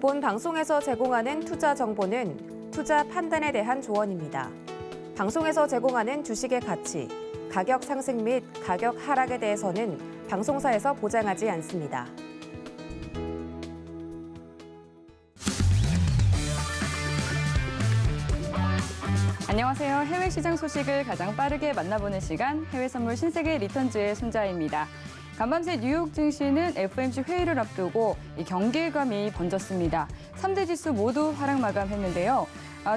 본 방송에서 제공하는 투자 정보는 투자 판단에 대한 조언입니다. 방송에서 제공하는 주식의 가치, 가격 상승 및 가격 하락에 대해서는 방송사에서 보장하지 않습니다. 안녕하세요. 해외 시장 소식을 가장 빠르게 만나보는 시간, 해외 선물 신세계 리턴즈의 손자입니다. 간밤새 뉴욕 증시는 FOMC 회의를 앞두고 이 경계감이 번졌습니다. 3대 지수 모두 하락 마감했는데요.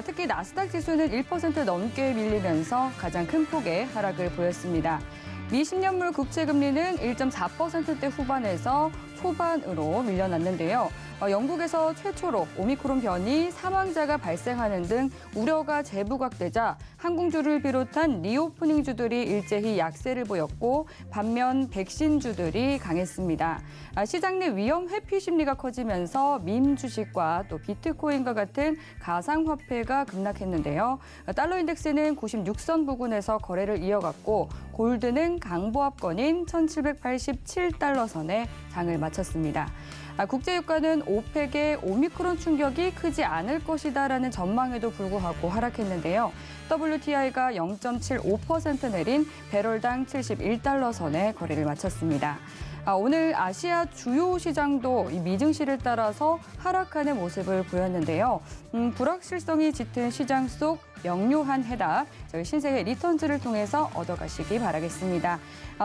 특히 나스닥 지수는 1% 넘게 밀리면서 가장 큰 폭의 하락을 보였습니다. 미 10년물 국채금리는 1.4%대 후반에서 초반으로 밀려났는데요. 영국에서 최초로 오미크론 변이 사망자가 발생하는 등 우려가 재부각되자 항공주를 비롯한 리오프닝주들이 일제히 약세를 보였고 반면 백신주들이 강했습니다. 시장 내 위험 회피 심리가 커지면서 밈 주식과 또 비트코인과 같은 가상화폐가 급락했는데요. 달러 인덱스는 96선 부근에서 거래를 이어갔고 골드는 강보합권인 1787달러 선에 장을 마쳤습니다. 국제유가는 오펙의 오미크론 충격이 크지 않을 것이다라는 전망에도 불구하고 하락했는데요. WTI가 0.75% 내린 배럴당 71달러 선에 거래를 마쳤습니다. 오늘 아시아 주요 시장도 이 미증시를 따라서 하락하는 모습을 보였는데요. 불확실성이 짙은 시장 속 명료한 해답, 저희 신세계 리턴즈를 통해서 얻어가시기 바라겠습니다.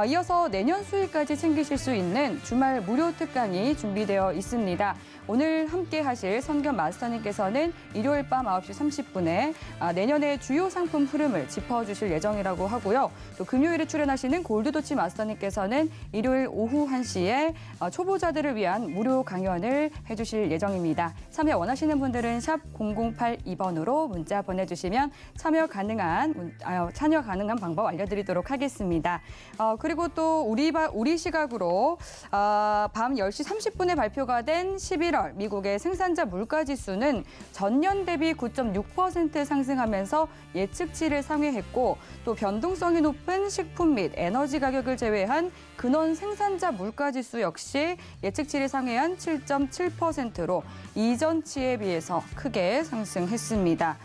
이어서 내년 수익까지 챙기실 수 있는 주말 무료 특강이 준비되어 있습니다. 오늘 함께 하실 선견 마스터님께서는 일요일 밤 9시 30분에 내년의 주요 상품 흐름을 짚어주실 예정이라고 하고요. 또 금요일에 출연하시는 골드도치 마스터님께서는 일요일 오후 1시에 초보자들을 위한 무료 강연을 해주실 예정입니다. 참여 원하시는 분들은 샵 0082번으로 문자 보내주시면 참여 가능한 방법 알려드리도록 하겠습니다. 그리고 또 우리 시각으로 밤 10시 30분에 발표가 된 11월 미국의 생산자 물가지수는 전년 대비 9.6% 상승하면서 예측치를 상회했고 또 변동성이 높은 식품 및 에너지 가격을 제외한 근원 생산자 물가지수 역시 예측치를 상회한 7.7%로 이전치에 비해서 크게 상승했습니다.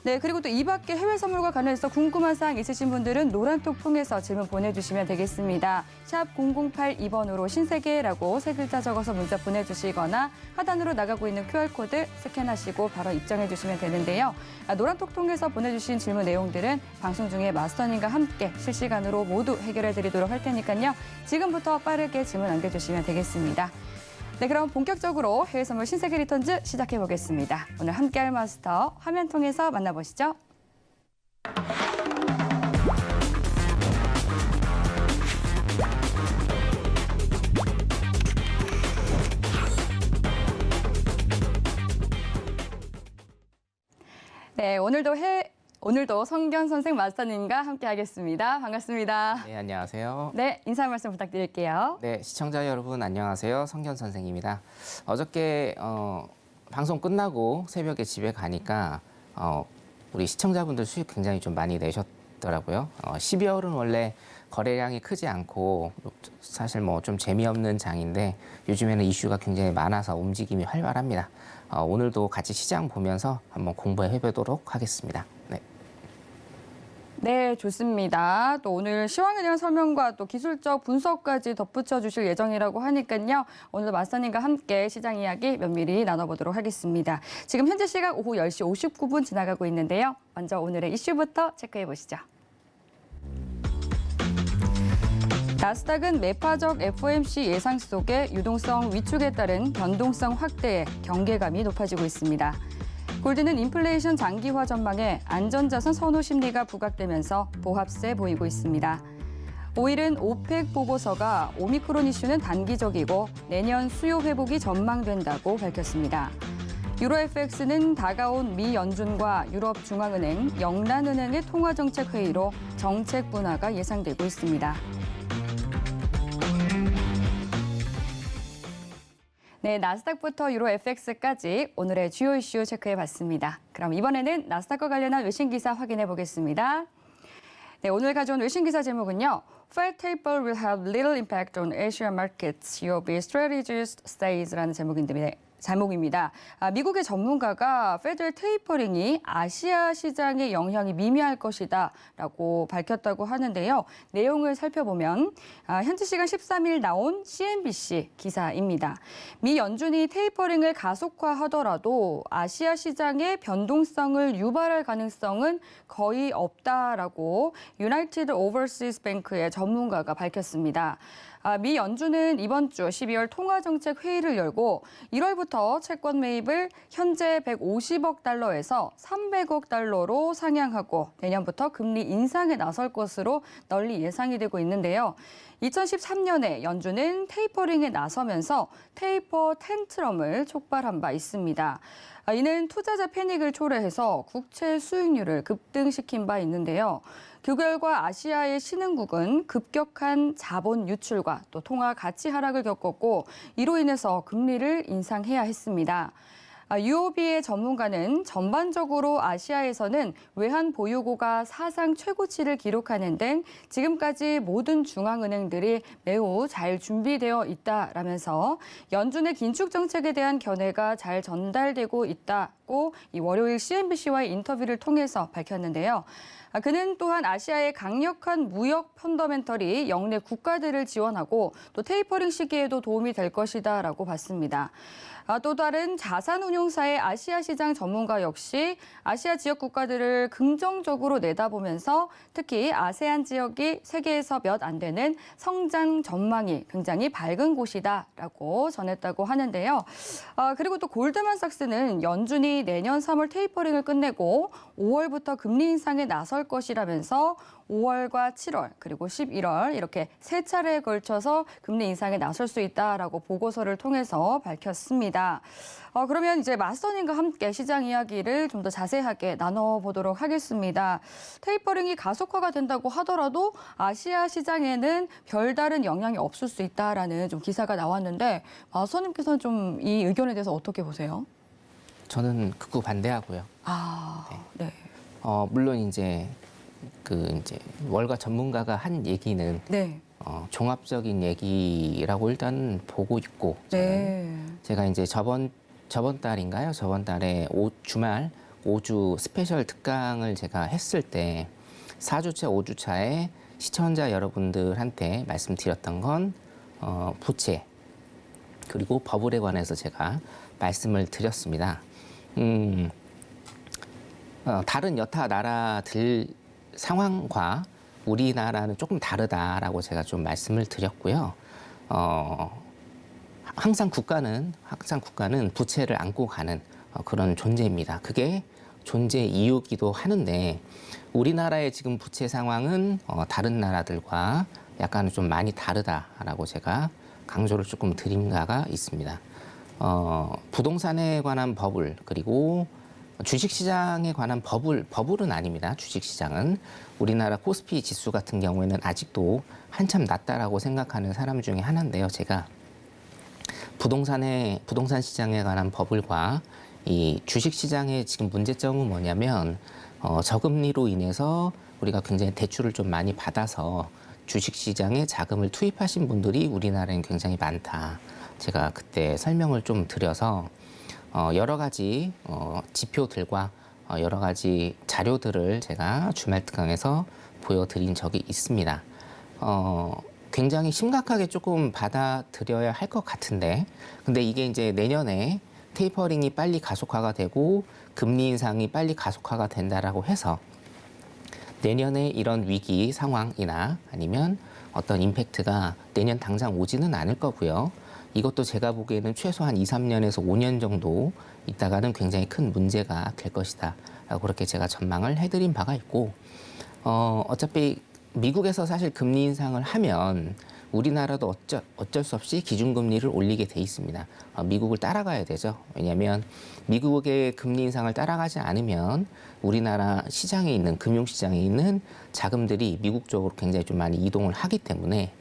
네, 그리고 또 이 밖에 해외 선물과 관련해서 궁금한 사항 있으신 분들은 노란톡 통해서 질문 보내주시면 되겠습니다. 샵 0082번으로 신세계라고 세 글자 적어서 문자 보내주시거나 하단으로 나가고 있는 QR코드 스캔하시고 바로 입장해 주시면 되는데요. 노란톡 통해서 보내주신 질문 내용들은 방송 중에 마스터님과 함께 실시간으로 모두 해결해 드리도록 할 테니까요. 지금부터 빠르게 질문 남겨주시면 되겠습니다. 네, 그럼 본격적으로 해외 선물 신세계 리턴즈 시작해 보겠습니다. 오늘 함께할 마스터 화면 통해서 만나보시죠. 네, 오늘도 성견 선생 마스터님과 함께하겠습니다. 반갑습니다. 네, 안녕하세요. 네, 인사 한 말씀 부탁드릴게요. 네, 시청자 여러분 안녕하세요. 성견 선생입니다. 어저께 방송 끝나고 새벽에 집에 가니까 우리 시청자분들 수익 굉장히 좀 많이 내셨더라고요. 12월은 원래 거래량이 크지 않고 사실 뭐 좀 재미없는 장인데 요즘에는 이슈가 굉장히 많아서 움직임이 활발합니다. 오늘도 같이 시장 보면서 한번 공부해 보도록 하겠습니다. 네. 네, 좋습니다. 또 오늘 시황에 대한 설명과 또 기술적 분석까지 덧붙여 주실 예정이라고 하니까요. 오늘도 마스터님과 함께 시장 이야기 면밀히 나눠보도록 하겠습니다. 지금 현재 시각 오후 10시 59분 지나가고 있는데요. 먼저 오늘의 이슈부터 체크해 보시죠. 나스닥은 매파적 FOMC 예상 속에 유동성 위축에 따른 변동성 확대에 경계감이 높아지고 있습니다. 골드는 인플레이션 장기화 전망에 안전자산 선호 심리가 부각되면서 보합세 보이고 있습니다. 오일은 오펙 보고서가 오미크론 이슈는 단기적이고 내년 수요 회복이 전망된다고 밝혔습니다. 유로FX는 다가온 미 연준과 유럽 중앙은행, 영란은행의 통화정책 회의로 정책 분화가 예상되고 있습니다. 네, 나스닥부터 유로 FX까지 오늘의 주요 이슈 체크해봤습니다. 그럼 이번에는 나스닥과 관련한 외신 기사 확인해 보겠습니다. 네, 오늘 가져온 외신 기사 제목은요. Fed taper will have little impact on Asian markets. UOB strategist says라는 제목인데 제목입니다. 미국의 전문가가 페더럴 테이퍼링이 아시아 시장에 영향이 미미할 것이다라고 밝혔다고 하는데요. 내용을 살펴보면 현지 시간 13일 나온 CNBC 기사입니다. 미 연준이 테이퍼링을 가속화하더라도 아시아 시장의 변동성을 유발할 가능성은 거의 없다라고 유나이티드 오버시스 뱅크의 전문가가 밝혔습니다. 미 연준은 이번 주 12월 통화정책 회의를 열고 1월부터 채권 매입을 현재 150억 달러에서 300억 달러로 상향하고 내년부터 금리 인상에 나설 것으로 널리 예상이 되고 있는데요. 2013년에 연준은 테이퍼링에 나서면서 테이퍼 텐트럼을 촉발한 바 있습니다. 이는 투자자 패닉을 초래해서 국채 수익률을 급등시킨 바 있는데요. 그 결과 아시아의 신흥국은 급격한 자본 유출과 또 통화 가치 하락을 겪었고 이로 인해서 금리를 인상해야 했습니다. UOB의 전문가는 전반적으로 아시아에서는 외환 보유고가 사상 최고치를 기록하는 등 지금까지 모든 중앙은행들이 매우 잘 준비되어 있다라면서 연준의 긴축 정책에 대한 견해가 잘 전달되고 있다고 이 월요일 CNBC와의 인터뷰를 통해서 밝혔는데요. 그는 또한 아시아의 강력한 무역 펀더멘털이 역내 국가들을 지원하고 또 테이퍼링 시기에도 도움이 될 것이다라고 봤습니다. 또 다른 자산운용사의 아시아 시장 전문가 역시 아시아 지역 국가들을 긍정적으로 내다보면서 특히 아세안 지역이 세계에서 몇 안 되는 성장 전망이 굉장히 밝은 곳이다라고 전했다고 하는데요. 그리고 또 골드만삭스는 연준이 내년 3월 테이퍼링을 끝내고 5월부터 금리 인상에 나설 것이라면서 5월과 7월 그리고 11월 이렇게 세 차례에 걸쳐서 금리 인상에 나설 수 있다라고 보고서를 통해서 밝혔습니다. 그러면 이제 마스터님과 함께 시장 이야기를 좀 더 자세하게 나눠보도록 하겠습니다. 테이퍼링이 가속화가 된다고 하더라도 아시아 시장에는 별다른 영향이 없을 수 있다라는 좀 기사가 나왔는데 마스터님께서는 좀 이 의견에 대해서 어떻게 보세요? 저는 극구 반대하고요. 네. 물론 이제 월가 전문가가 한 얘기는 네. 종합적인 얘기라고 일단 보고 있고 네. 제가 이제 저번 달인가요? 저번 달에 주말 5주 스페셜 특강을 제가 했을 때 4주차, 5주차에 시청자 여러분들한테 말씀드렸던 건 부채 그리고 버블에 관해서 제가 말씀을 드렸습니다. 다른 여타 나라들 상황과 우리나라는 조금 다르다라고 제가 좀 말씀을 드렸고요. 항상 국가는 부채를 안고 가는 그런 존재입니다. 그게 존재 이유기도 하는데 우리나라의 지금 부채 상황은 다른 나라들과 약간 좀 많이 다르다라고 제가 강조를 조금 드린 바가 있습니다. 부동산에 관한 버블 그리고 주식시장에 관한 버블은 아닙니다. 주식시장은 우리나라 코스피 지수 같은 경우에는 아직도 한참 낮다라고 생각하는 사람 중에 하나인데요. 제가 부동산 시장에 관한 버블과 이 주식시장의 지금 문제점은 뭐냐면 저금리로 인해서 우리가 굉장히 대출을 좀 많이 받아서 주식시장에 자금을 투입하신 분들이 우리나라엔 굉장히 많다. 제가 그때 설명을 좀 드려서 여러 가지 지표들과 여러 가지 자료들을 제가 주말 특강에서 보여드린 적이 있습니다. 굉장히 심각하게 조금 받아들여야 할 것 같은데 근데 이게 이제 내년에 테이퍼링이 빨리 가속화가 되고 금리 인상이 빨리 가속화가 된다라고 해서 내년에 이런 위기 상황이나 아니면 어떤 임팩트가 내년 당장 오지는 않을 거고요. 이것도 제가 보기에는 최소한 2, 3년에서 5년 정도 있다가는 굉장히 큰 문제가 될 것이다. 라고 그렇게 제가 전망을 해드린 바가 있고 어차피 미국에서 사실 금리 인상을 하면 우리나라도 어쩔 수 없이 기준금리를 올리게 돼 있습니다. 미국을 따라가야 되죠. 왜냐하면 미국의 금리 인상을 따라가지 않으면 우리나라 시장에 있는 금융시장에 있는 자금들이 미국 쪽으로 굉장히 좀 많이 이동을 하기 때문에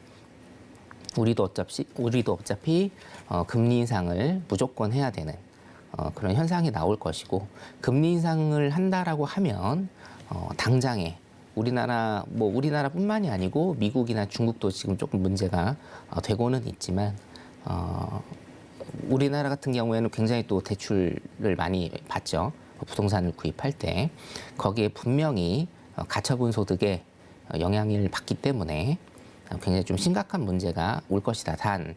우리도 어차피 금리 인상을 무조건 해야 되는 그런 현상이 나올 것이고 금리 인상을 한다라고 하면 당장에 우리나라뿐만이 아니고 미국이나 중국도 지금 조금 문제가 되고는 있지만 우리나라 같은 경우에는 굉장히 또 대출을 많이 받죠. 부동산을 구입할 때 거기에 분명히 가처분 소득에 영향을 받기 때문에 굉장히 좀 심각한 문제가 올 것이다. 단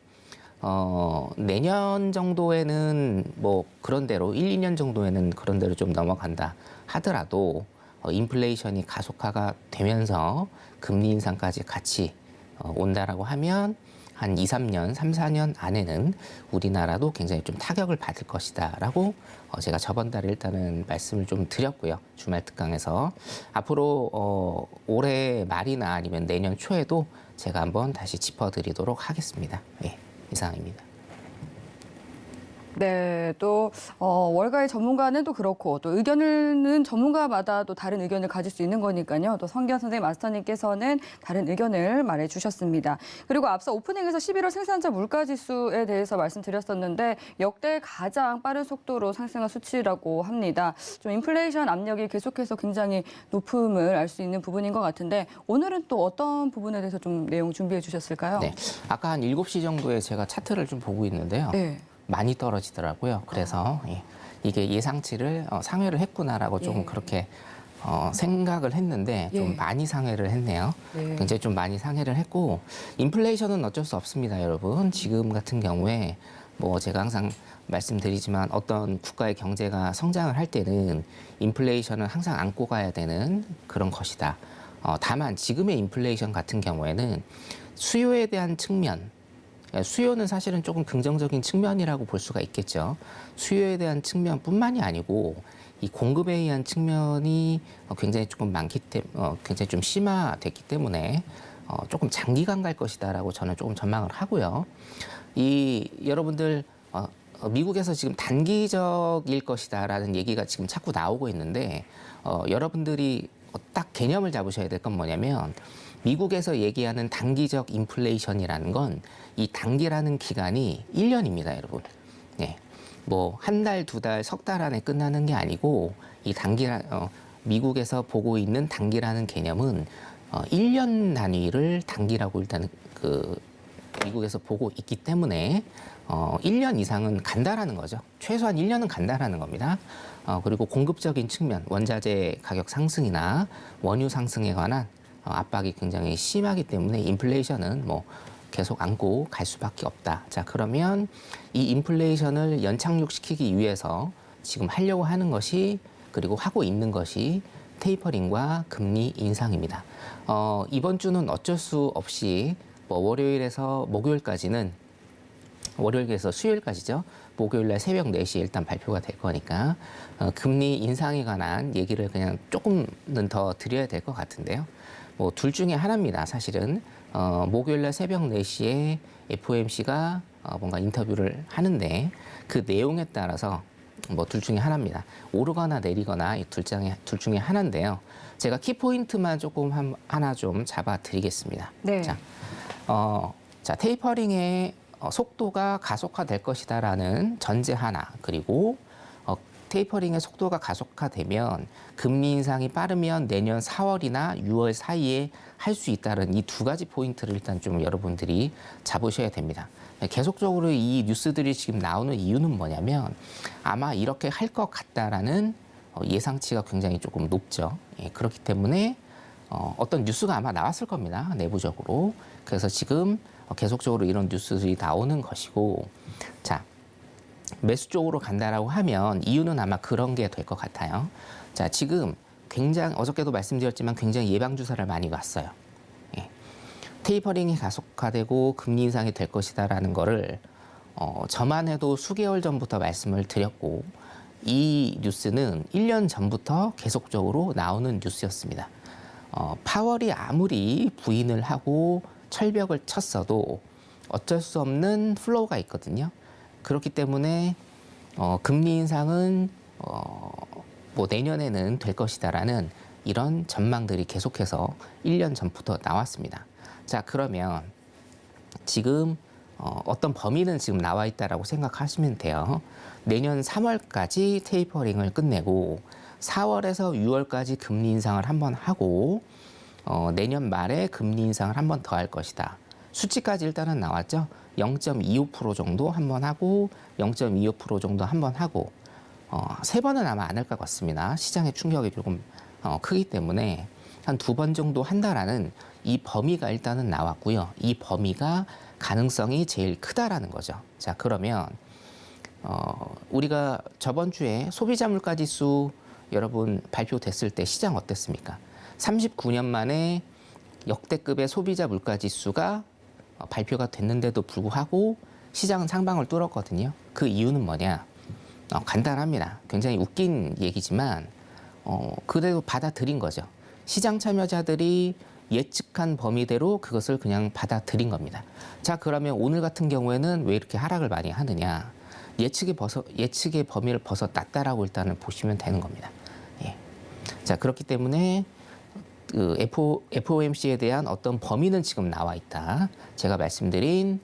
내년 정도에는 뭐 그런 대로 1, 2년 정도에는 그런 대로 좀 넘어간다 하더라도 인플레이션이 가속화가 되면서 금리 인상까지 같이 온다라고 하면 한 2, 3년, 3, 4년 안에는 우리나라도 굉장히 좀 타격을 받을 것이다라고 제가 저번 달에 일단은 말씀을 좀 드렸고요. 주말 특강에서 앞으로 올해 말이나 아니면 내년 초에도 제가 한번 다시 짚어드리도록 하겠습니다. 예, 이상입니다. 네, 또 월가의 전문가는 또 그렇고 또 의견은 전문가마다 또 다른 의견을 가질 수 있는 거니까요. 또 성기현 선생님 마스터님께서는 다른 의견을 말해주셨습니다. 그리고 앞서 오프닝에서 11월 생산자 물가지수에 대해서 말씀드렸었는데 역대 가장 빠른 속도로 상승한 수치라고 합니다. 좀 인플레이션 압력이 계속해서 굉장히 높음을 알 수 있는 부분인 것 같은데 오늘은 또 어떤 부분에 대해서 좀 내용 준비해 주셨을까요? 네, 아까 한 7시 정도에 제가 차트를 좀 보고 있는데요. 네. 많이 떨어지더라고요. 그래서 이게 예상치를 상회를 했구나라고 좀 그렇게 생각을 했는데 좀 많이 상회를 했네요. 네. 굉장히 좀 많이 상회를 했고 인플레이션은 어쩔 수 없습니다, 여러분. 지금 같은 경우에 뭐 제가 항상 말씀드리지만 어떤 국가의 경제가 성장을 할 때는 인플레이션은 항상 안고 가야 되는 그런 것이다. 다만 지금의 인플레이션 같은 경우에는 수요에 대한 측면 수요는 사실은 조금 긍정적인 측면이라고 볼 수가 있겠죠. 수요에 대한 측면뿐만이 아니고 이 공급에 의한 측면이 굉장히 조금 많기 때문에 굉장히 좀 심화됐기 때문에 조금 장기간 갈 것이다라고 저는 조금 전망을 하고요. 이 여러분들 미국에서 지금 단기적일 것이다라는 얘기가 지금 자꾸 나오고 있는데 여러분들이 딱 개념을 잡으셔야 될 건 뭐냐면 미국에서 얘기하는 단기적 인플레이션이라는 건 이 단기라는 기간이 1년입니다, 여러분. 네. 뭐 한 달, 두 달, 석 달 안에 끝나는 게 아니고 이 미국에서 보고 있는 단기라는 개념은 1년 단위를 단기라고 일단 미국에서 보고 있기 때문에 1년 이상은 간다라는 거죠. 최소한 1년은 간다라는 겁니다. 그리고 공급적인 측면, 원자재 가격 상승이나 원유 상승에 관한 압박이 굉장히 심하기 때문에 인플레이션은 뭐 계속 안고 갈 수밖에 없다. 자, 그러면 이 인플레이션을 연착륙시키기 위해서 지금 하려고 하는 것이 그리고 하고 있는 것이 테이퍼링과 금리 인상입니다. 이번 주는 어쩔 수 없이 뭐 월요일에서 수요일까지죠. 목요일 날 새벽 4시에 일단 발표가 될 거니까 금리 인상에 관한 얘기를 그냥 조금은 더 드려야 될 것 같은데요. 뭐 둘 중에 하나입니다. 사실은 목요일 날 새벽 4시에 FOMC가 뭔가 인터뷰를 하는데 그 내용에 따라서 뭐 둘 중에 하나입니다. 오르거나 내리거나 이 둘 중에 하나인데요. 제가 키포인트만 조금 하나 좀 잡아드리겠습니다. 네. 자, 테이퍼링의 속도가 가속화될 것이다라는 전제 하나, 그리고 테이퍼링의 속도가 가속화되면 금리 인상이 빠르면 내년 4월이나 6월 사이에 할 수 있다는 이 두 가지 포인트를 일단 좀 여러분들이 잡으셔야 됩니다. 계속적으로 이 뉴스들이 지금 나오는 이유는 뭐냐면 아마 이렇게 할 것 같다라는 예상치가 굉장히 조금 높죠. 그렇기 때문에 어떤 뉴스가 아마 나왔을 겁니다. 내부적으로. 그래서 지금 계속적으로 이런 뉴스들이 나오는 것이고, 자, 매수 쪽으로 간다라고 하면 이유는 아마 그런 게 될 것 같아요. 자, 지금 굉장히 어저께도 말씀드렸지만 굉장히 예방 주사를 많이 놨어요. 테이퍼링이 가속화되고 금리 인상이 될 것이다라는 거를 저만 해도 수개월 전부터 말씀을 드렸고 이 뉴스는 1년 전부터 계속적으로 나오는 뉴스였습니다. 파월이 아무리 부인을 하고 철벽을 쳤어도 어쩔 수 없는 플로우가 있거든요. 그렇기 때문에 금리 인상은 뭐 내년에는 될 것이다라는 이런 전망들이 계속해서 1년 전부터 나왔습니다. 자, 그러면 지금 어떤 범위는 지금 나와 있다라고 생각하시면 돼요. 내년 3월까지 테이퍼링을 끝내고 4월에서 6월까지 금리 인상을 한번 하고 내년 말에 금리 인상을 한번 더 할 것이다. 수치까지 일단은 나왔죠. 0.25% 정도 한 번 하고 0.25% 정도 한 번 하고 세 번은 아마 안 할 것 같습니다. 시장의 충격이 조금 크기 때문에 한 두 번 정도 한다라는 이 범위가 일단은 나왔고요. 이 범위가 가능성이 제일 크다라는 거죠. 자, 그러면 우리가 저번 주에 소비자 물가 지수 여러분 발표됐을 때 시장 어땠습니까? 39년 만에 역대급의 소비자 물가 지수가 발표가 됐는데도 불구하고 시장은 상방을 뚫었거든요. 그 이유는 뭐냐? 간단합니다. 굉장히 웃긴 얘기지만 그대로 받아들인 거죠. 시장 참여자들이 예측한 범위대로 그것을 그냥 받아들인 겁니다. 자, 그러면 오늘 같은 경우에는 왜 이렇게 하락을 많이 하느냐? 예측의 범위를 벗어났다라고 일단은 보시면 되는 겁니다. 예. 자, 그렇기 때문에 그 FOMC에 대한 어떤 범위는 지금 나와 있다. 제가 말씀드린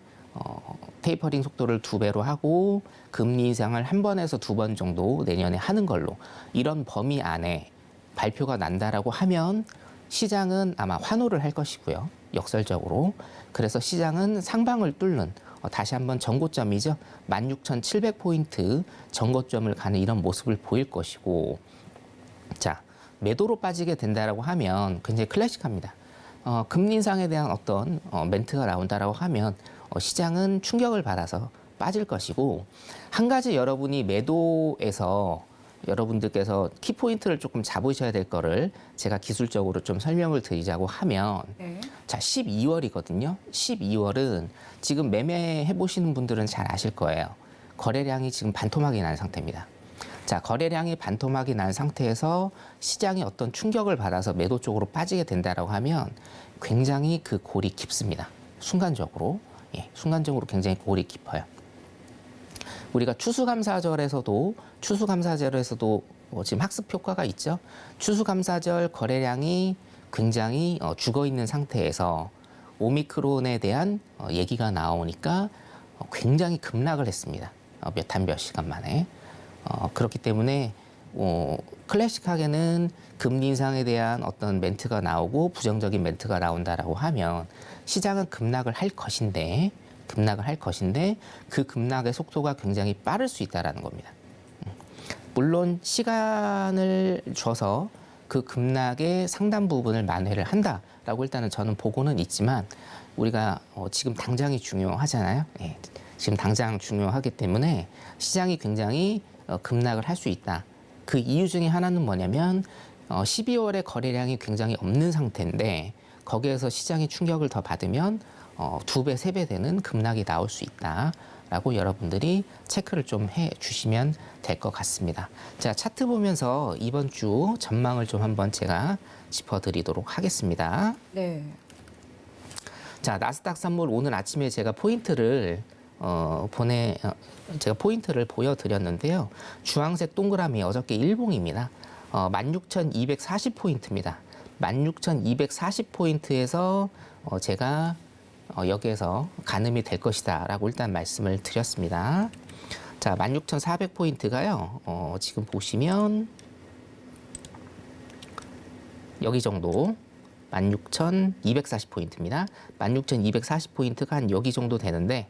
테이퍼링 속도를 2배로 하고 금리 인상을 한 번에서 두 번 정도 내년에 하는 걸로 이런 범위 안에 발표가 난다라고 하면 시장은 아마 환호를 할 것이고요. 역설적으로. 그래서 시장은 상방을 뚫는 다시 한번 전고점이죠. 16,700포인트 전고점을 가는 이런 모습을 보일 것이고 자, 매도로 빠지게 된다라고 하면 굉장히 클래식합니다. 금리 인상에 대한 어떤 멘트가 나온다라고 하면 시장은 충격을 받아서 빠질 것이고 한 가지 여러분이 매도에서 여러분들께서 키포인트를 조금 잡으셔야 될 거를 제가 기술적으로 좀 설명을 드리자고 하면 네. 자, 12월이거든요. 12월은 지금 매매해 보시는 분들은 잘 아실 거예요. 거래량이 지금 반토막이 난 상태입니다. 자, 거래량이 반토막이 난 상태에서 시장이 어떤 충격을 받아서 매도 쪽으로 빠지게 된다라고 하면 굉장히 그 골이 깊습니다. 순간적으로. 예, 순간적으로 굉장히 골이 깊어요. 우리가 추수감사절에서도 지금 학습 효과가 있죠. 추수감사절 거래량이 굉장히 죽어 있는 상태에서 오미크론에 대한 얘기가 나오니까 굉장히 급락을 했습니다. 몇 시간 만에. 그렇기 때문에 클래식하게는 금리 인상에 대한 어떤 멘트가 나오고 부정적인 멘트가 나온다라고 하면 시장은 급락을 할 것인데 그 급락의 속도가 굉장히 빠를 수 있다라는 겁니다. 물론 시간을 줘서 그 급락의 상당 부분을 만회를 한다라고 일단은 저는 보고는 있지만 우리가 지금 당장이 중요하잖아요. 예, 지금 당장 중요하기 때문에 시장이 굉장히 급락을 할 수 있다. 그 이유 중에 하나는 뭐냐면 12월에 거래량이 굉장히 없는 상태인데 거기에서 시장이 충격을 더 받으면 2배, 3배 되는 급락이 나올 수 있다라고 여러분들이 체크를 좀 해주시면 될 것 같습니다. 자, 차트 보면서 이번 주 전망을 좀 한번 제가 짚어드리도록 하겠습니다. 네. 자, 나스닥 선물 오늘 아침에 제가 포인트를 보여드렸는데요. 주황색 동그라미 어저께 일봉입니다. 16,240포인트입니다. 16,240포인트에서 제가 여기에서 가늠이 될 것이다라고 일단 말씀을 드렸습니다. 자, 16,400포인트가요. 지금 보시면 여기 정도 16,240포인트입니다. 16,240포인트가 한 여기 정도 되는데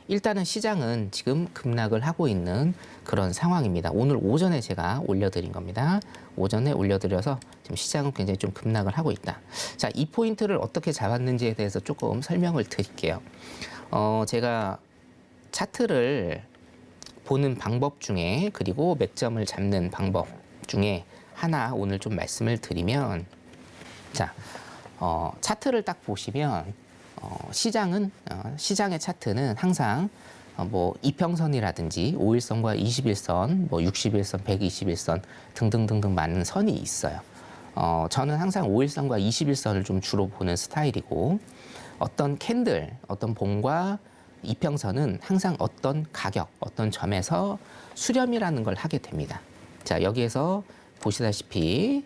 일단은 시장은 지금 급락을 하고 있는 그런 상황입니다. 오늘 오전에 제가 올려드린 겁니다. 오전에 올려드려서 지금 시장은 굉장히 좀 급락을 하고 있다. 자, 이 포인트를 어떻게 잡았는지에 대해서 조금 설명을 드릴게요. 제가 차트를 보는 방법 중에 그리고 맥점을 잡는 방법 중에 하나 오늘 좀 말씀을 드리면 자, 차트를 딱 보시면 시장의 차트는 항상 뭐 이평선이라든지 5일선과 21선, 뭐 60일선, 121선 등등등등 많은 선이 있어요. 저는 항상 5일선과 21선을 좀 주로 보는 스타일이고 어떤 캔들, 어떤 봉과 이평선은 항상 어떤 가격, 어떤 점에서 수렴이라는 걸 하게 됩니다. 자, 여기에서 보시다시피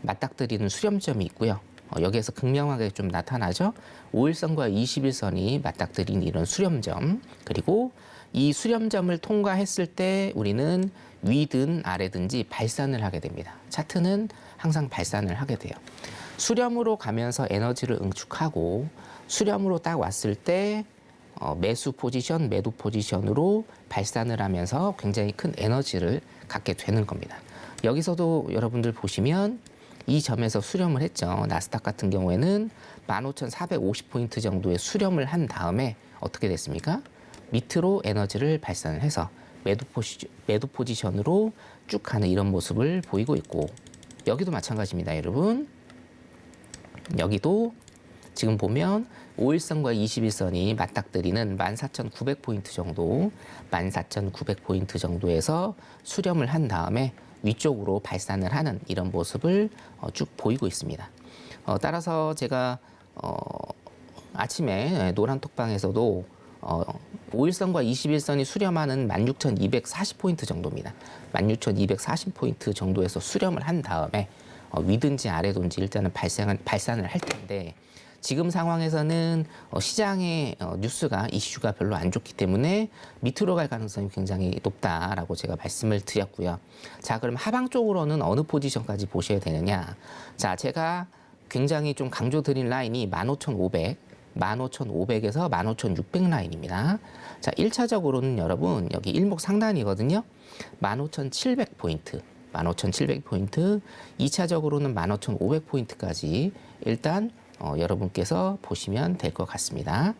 맞닥뜨리는 수렴점이 있고요. 여기에서 극명하게 좀 나타나죠. 5일선과 21선이 맞닥뜨린 이런 수렴점, 그리고 이 수렴점을 통과했을 때 우리는 위든 아래든지 발산을 하게 됩니다. 차트는 항상 발산을 하게 돼요. 수렴으로 가면서 에너지를 응축하고 수렴으로 딱 왔을 때 매수 포지션, 매도 포지션으로 발산을 하면서 굉장히 큰 에너지를 갖게 되는 겁니다. 여기서도 여러분들 보시면 이 점에서 수렴을 했죠. 나스닥 같은 경우에는 15,450포인트 정도의 수렴을 한 다음에 어떻게 됐습니까? 밑으로 에너지를 발산을 해서 매도 포지션으로 쭉 가는 이런 모습을 보이고 있고, 여기도 마찬가지입니다, 여러분. 여기도 지금 보면 5일선과 21선이 맞닥뜨리는 14,900포인트 정도, 14,900포인트 정도에서 수렴을 한 다음에 위쪽으로 발산을 하는 이런 모습을 쭉 보이고 있습니다. 따라서 제가 아침에 노란톡방에서도 5일선과 21선이 수렴하는 16,240포인트 정도입니다. 16,240포인트 정도에서 수렴을 한 다음에 위든지 아래든지 일단은 발산을 할 텐데, 지금 상황에서는 시장의 뉴스가 이슈가 별로 안 좋기 때문에 밑으로 갈 가능성이 굉장히 높다라고 제가 말씀을 드렸고요. 자, 그럼 하방 쪽으로는 어느 포지션까지 보셔야 되느냐? 자, 제가 굉장히 좀 강조드린 라인이 15,500, 15,500에서 15,600 라인입니다. 자, 1차적으로는 여러분 여기 일목 상단이거든요. 15,700포인트. 15,700포인트, 2차적으로는 15,500포인트까지 일단 여러분께서 보시면 될 것 같습니다.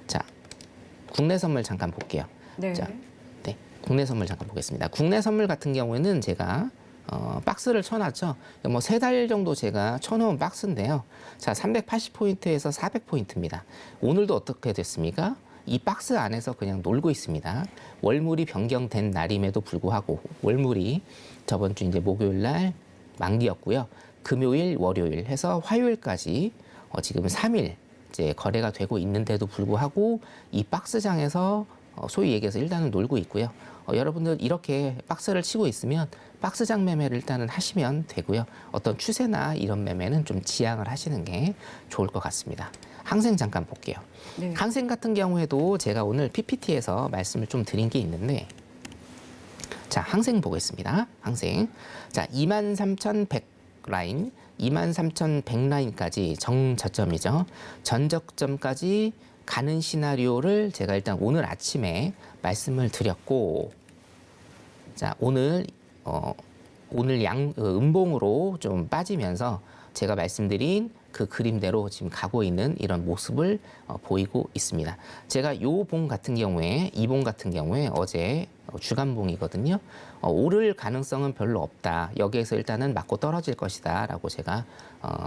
자, 국내 선물 잠깐 볼게요. 네. 자, 네, 국내 선물 잠깐 보겠습니다. 국내 선물 같은 경우에는 제가 박스를 쳐놨죠. 뭐 3달 정도 제가 쳐놓은 박스인데요. 자, 380포인트에서 400포인트입니다. 오늘도 어떻게 됐습니까? 이 박스 안에서 그냥 놀고 있습니다. 월물이 변경된 날임에도 불구하고, 월물이 저번 주 이제 목요일 날 만기였고요. 금요일, 월요일 해서 화요일까지 지금 3일 이제 거래가 되고 있는데도 불구하고 이 박스장에서 소위 얘기해서 일단은 놀고 있고요. 여러분들 이렇게 박스를 치고 있으면 박스장 매매를 일단은 하시면 되고요. 어떤 추세나 이런 매매는 좀 지양을 하시는 게 좋을 것 같습니다. 항생 잠깐 볼게요. 네. 항생 같은 경우에도 제가 오늘 PPT에서 말씀을 좀 드린 게 있는데, 자, 항생 보겠습니다. 항생. 자, 23,100 라인, 23,100 라인까지 정저점이죠. 전저점까지 가는 시나리오를 제가 일단 오늘 아침에 말씀을 드렸고, 자, 오늘 음봉으로 좀 빠지면서 제가 말씀드린 그 그림대로 지금 가고 있는 이런 모습을 보이고 있습니다. 제가 요 봉 같은 경우에, 이 봉 같은 경우에 어제 주간봉이거든요. 오를 가능성은 별로 없다. 여기에서 일단은 맞고 떨어질 것이다 라고 제가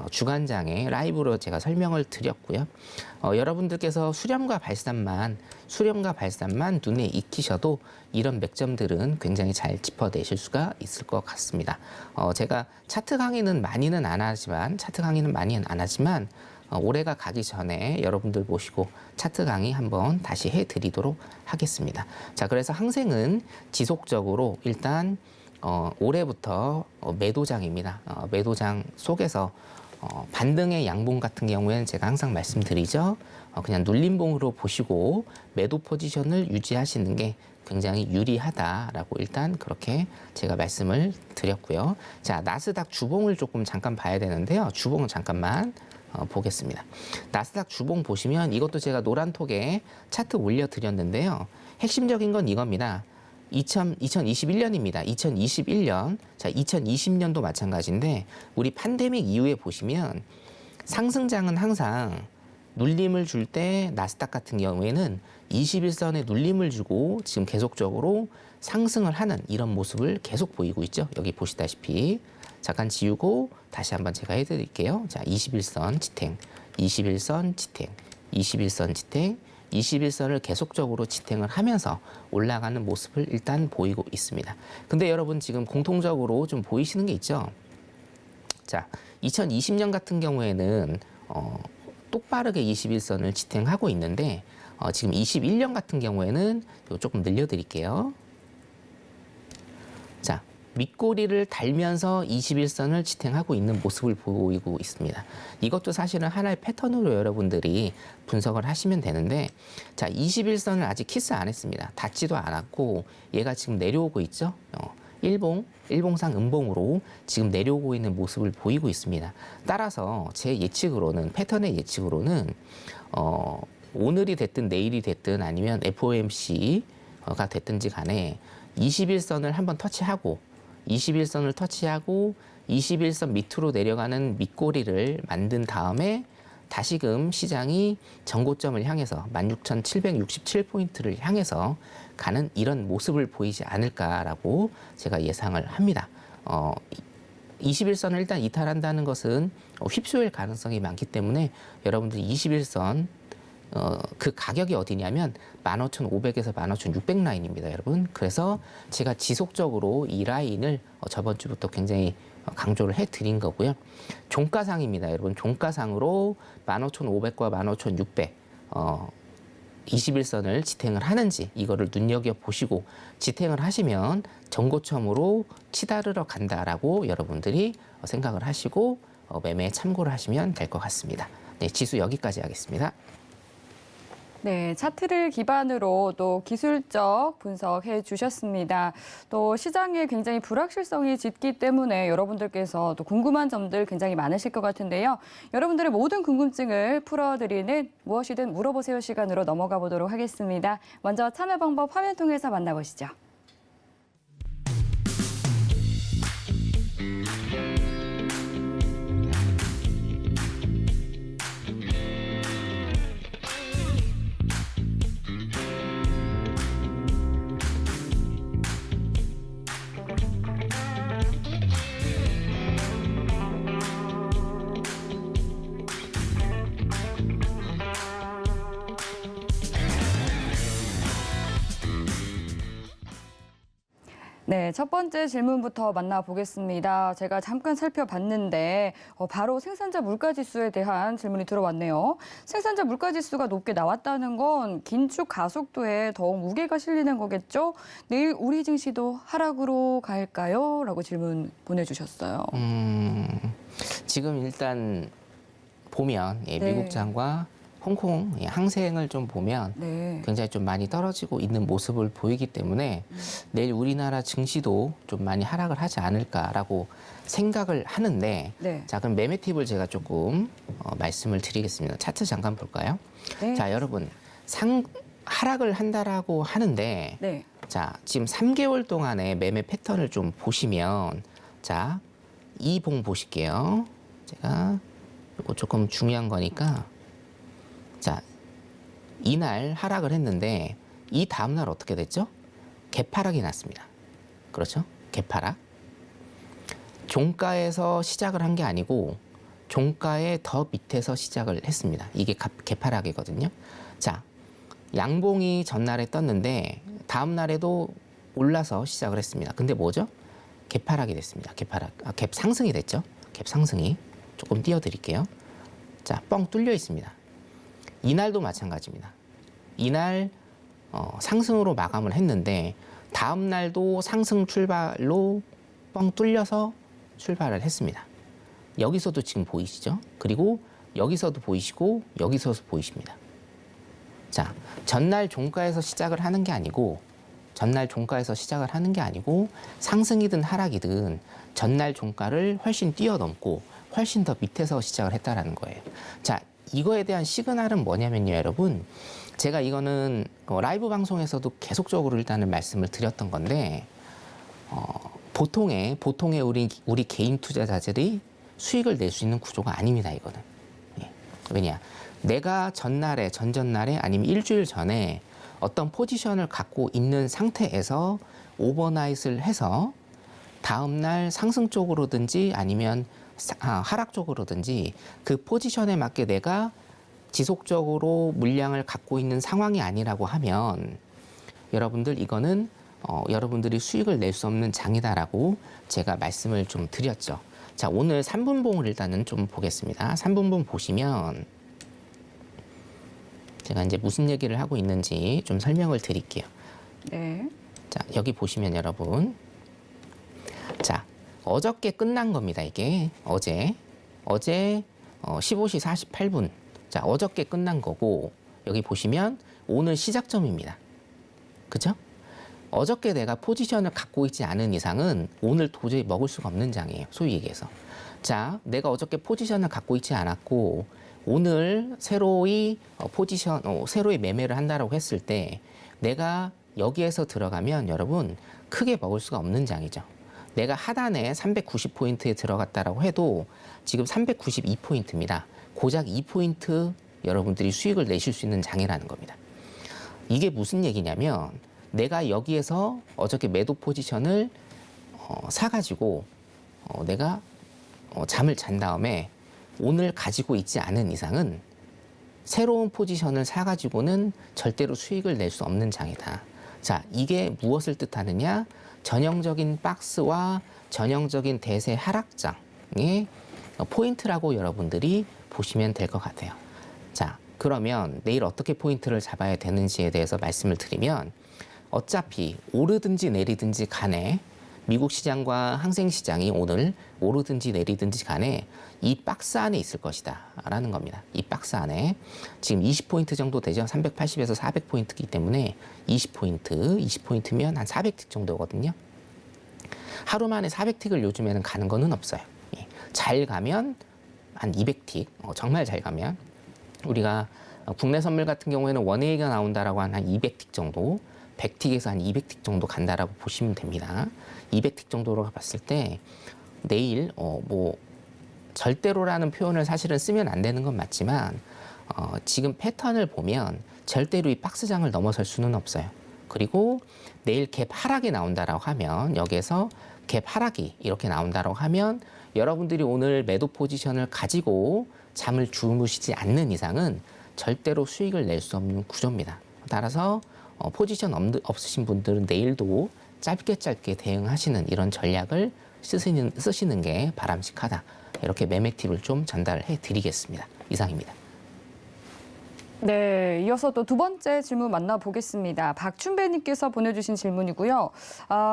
주간장에 라이브로 제가 설명을 드렸고요. 여러분들께서 수렴과 발산만 눈에 익히셔도 이런 맥점들은 굉장히 잘 짚어내실 수가 있을 것 같습니다. 제가 차트 강의는 많이는 안 하지만 올해가 가기 전에 여러분들 모시고 차트 강의 한번 다시 해드리도록 하겠습니다. 자, 그래서 항생은 지속적으로 일단 올해부터 매도장입니다. 매도장 속에서 반등의 양봉 같은 경우에는 제가 항상 말씀드리죠. 그냥 눌림봉으로 보시고 매도 포지션을 유지하시는 게 굉장히 유리하다라고 일단 그렇게 제가 말씀을 드렸고요. 자, 나스닥 주봉을 조금 잠깐 봐야 되는데요. 주봉은 잠깐만 보겠습니다. 나스닥 주봉 보시면 이것도 제가 노란톡에 차트 올려드렸는데요. 핵심적인 건 이겁니다. 2021년입니다. 2021년. 자, 2020년도 마찬가지인데 우리 팬데믹 이후에 보시면 상승장은 항상 눌림을 줄 때 나스닥 같은 경우에는 21선에 눌림을 주고 지금 계속적으로 상승을 하는 이런 모습을 계속 보이고 있죠. 여기 보시다시피 잠깐 지우고 다시 한번 제가 해드릴게요. 자, 21선 지탱, 21선 지탱, 21선 지탱, 21선을 계속적으로 지탱을 하면서 올라가는 모습을 일단 보이고 있습니다. 근데 여러분 지금 공통적으로 좀 보이시는 게 있죠. 자, 2020년 같은 경우에는 똑바르게 21선을 지탱하고 있는데 지금 21년 같은 경우에는 조금 늘려드릴게요. 자, 밑꼬리를 달면서 21선을 지탱하고 있는 모습을 보이고 있습니다. 이것도 사실은 하나의 패턴으로 여러분들이 분석을 하시면 되는데, 자, 21선을 아직 키스 안 했습니다. 닿지도 않았고 얘가 지금 내려오고 있죠. 일봉상 음봉으로 지금 내려오고 있는 모습을 보이고 있습니다. 따라서 제 예측으로는 패턴의 예측으로는 오늘이 됐든 내일이 됐든 아니면 FOMC가 됐든지 간에 21선을 한번 터치하고 21선 밑으로 내려가는 밑꼬리를 만든 다음에 다시금 시장이 전고점을 향해서 16,767포인트를 향해서 가는 이런 모습을 보이지 않을까라고 제가 예상을 합니다. 21선을 일단 이탈한다는 것은 휩쓸릴 가능성이 많기 때문에 여러분들이 21선 그 가격이 어디냐면 15,500에서 15,600 라인입니다, 여러분. 그래서 제가 지속적으로 이 라인을 저번 주부터 굉장히 강조를 해드린 거고요. 종가상입니다, 여러분. 종가상으로 15,500과 15,600 21선을 지탱을 하는지 이거를 눈여겨보시고 지탱을 하시면 전고점으로 치달으러 간다라고 여러분들이 생각을 하시고 매매에 참고를 하시면 될 것 같습니다. 네, 지수 여기까지 하겠습니다. 네, 차트를 기반으로 또 기술적 분석해 주셨습니다. 또 시장에 굉장히 불확실성이 짙기 때문에 여러분들께서 또 궁금한 점들 굉장히 많으실 것 같은데요. 여러분들의 모든 궁금증을 풀어드리는 무엇이든 물어보세요 시간으로 넘어가 보도록 하겠습니다. 먼저 참여 방법 화면 통해서 만나보시죠. 네, 첫 번째 질문부터 만나보겠습니다. 제가 잠깐 살펴봤는데 바로 생산자 물가지수에 대한 질문이 들어왔네요. 생산자 물가지수가 높게 나왔다는 건 긴축 가속도에 더욱 무게가 실리는 거겠죠? 내일 우리 증시도 하락으로 갈까요? 라고 질문 보내주셨어요. 지금 일단 보면 네. 미국장과 홍콩 항생을 좀 보면 네. 굉장히 좀 많이 떨어지고 있는 모습을 보이기 때문에 내일 우리나라 증시도 좀 많이 하락을 하지 않을까라고 생각을 하는데 네. 자, 그럼 매매 팁을 제가 조금 말씀을 드리겠습니다. 차트 잠깐 볼까요? 네. 자, 여러분 하락을 한다라고 하는데 네. 자, 지금 3개월 동안의 매매 패턴을 좀 보시면 자, 이 봉 보실게요. 제가 이거 조금 중요한 거니까 자, 이날 하락을 했는데 이 다음날 어떻게 됐죠? 개파락이 났습니다. 그렇죠? 개파락. 종가에서 시작을 한 게 아니고 종가의 더 밑에서 시작을 했습니다. 이게 개파락이거든요. 자, 양봉이 전날에 떴는데 다음날에도 올라서 시작을 했습니다. 근데 뭐죠? 개파락이 됐습니다. 갭 상승이 됐죠? 갭 상승이. 조금 띄워드릴게요. 자, 뻥 뚫려 있습니다. 이날도 마찬가지입니다. 이날 상승으로 마감을 했는데 다음 날도 상승 출발로 뻥 뚫려서 출발을 했습니다. 여기서도 지금 보이시죠? 그리고 여기서도 보이시고 여기서도 보이십니다. 자, 전날 종가에서 시작을 하는 게 아니고 상승이든 하락이든 전날 종가를 훨씬 뛰어넘고 훨씬 더 밑에서 시작을 했다라는 거예요. 자, 이거에 대한 시그널은 뭐냐면요, 여러분. 제가 이거는 라이브 방송에서도 계속적으로 일단은 말씀을 드렸던 건데, 보통의 우리 개인 투자자들이 수익을 낼 수 있는 구조가 아닙니다, 이거는. 예. 왜냐? 내가 전날에, 전전날에 아니면 일주일 전에 어떤 포지션을 갖고 있는 상태에서 오버나잇을 해서 다음날 상승 쪽으로든지 아니면 하락 쪽으로든지 그 포지션에 맞게 내가 지속적으로 물량을 갖고 있는 상황이 아니라고 하면 여러분들 이거는 여러분들이 수익을 낼 수 없는 장이다라고 제가 말씀을 좀 드렸죠. 자, 오늘 3분봉을 일단은 좀 보겠습니다. 3분봉 보시면 제가 이제 무슨 얘기를 하고 있는지 좀 설명을 드릴게요. 네. 자, 여기 보시면 여러분. 자, 어저께 끝난 겁니다, 이게. 어제 15시 48분. 자, 어저께 끝난 거고, 여기 보시면 오늘 시작점입니다. 그죠? 어저께 내가 포지션을 갖고 있지 않은 이상은 오늘 도저히 먹을 수가 없는 장이에요. 소위 얘기해서. 자, 내가 어저께 포지션을 갖고 있지 않았고 오늘 새로이 새로이 매매를 한다라고 했을 때 내가 여기에서 들어가면 여러분 크게 먹을 수가 없는 장이죠. 내가 하단에 390포인트에 들어갔다라고 해도 지금 392포인트입니다. 고작 2포인트 여러분들이 수익을 내실 수 있는 장이라는 겁니다. 이게 무슨 얘기냐면 내가 여기에서 어저께 매도 포지션을 사가지고 내가 잠을 잔 다음에 오늘 가지고 있지 않은 이상은 새로운 포지션을 사가지고는 절대로 수익을 낼 수 없는 장이다. 자, 이게 무엇을 뜻하느냐? 전형적인 박스와 전형적인 대세 하락장의 포인트라고 여러분들이 보시면 될 것 같아요. 자, 그러면 내일 어떻게 포인트를 잡아야 되는지에 대해서 말씀을 드리면 어차피 오르든지 내리든지 간에 미국 시장과 항생 시장이 오늘 오르든지 내리든지 간에 이 박스 안에 있을 것이다 라는 겁니다. 이 박스 안에 지금 20포인트 정도 되죠. 380에서 400포인트이기 때문에 20포인트면 한 400틱 정도거든요. 하루 만에 400틱을 요즘에는 가는 거는 없어요. 잘 가면 한 200틱, 정말 잘 가면 우리가 국내 선물 같은 경우에는 원웨이가 나온다라고 한 200틱 정도, 100틱에서 한 200틱 정도 간다라고 보시면 됩니다. 200틱 정도로 봤을 때 내일 절대로라는 표현을 사실은 쓰면 안 되는 건 맞지만 지금 패턴을 보면 절대로 이 박스장을 넘어설 수는 없어요. 그리고 내일 갭 하락이 나온다라고 하면 여기에서 갭 하락이 이렇게 나온다라고 하면 여러분들이 오늘 매도 포지션을 가지고 잠을 주무시지 않는 이상은 절대로 수익을 낼 수 없는 구조입니다. 따라서 포지션 없으신 분들은 내일도 짧게 대응하시는 이런 전략을 쓰시는 게 바람직하다. 이렇게 매매 팁을 좀 전달해 드리겠습니다. 이상입니다. 네, 이어서 또 두 번째 질문 만나보겠습니다. 박춘배님께서 보내주신 질문이고요.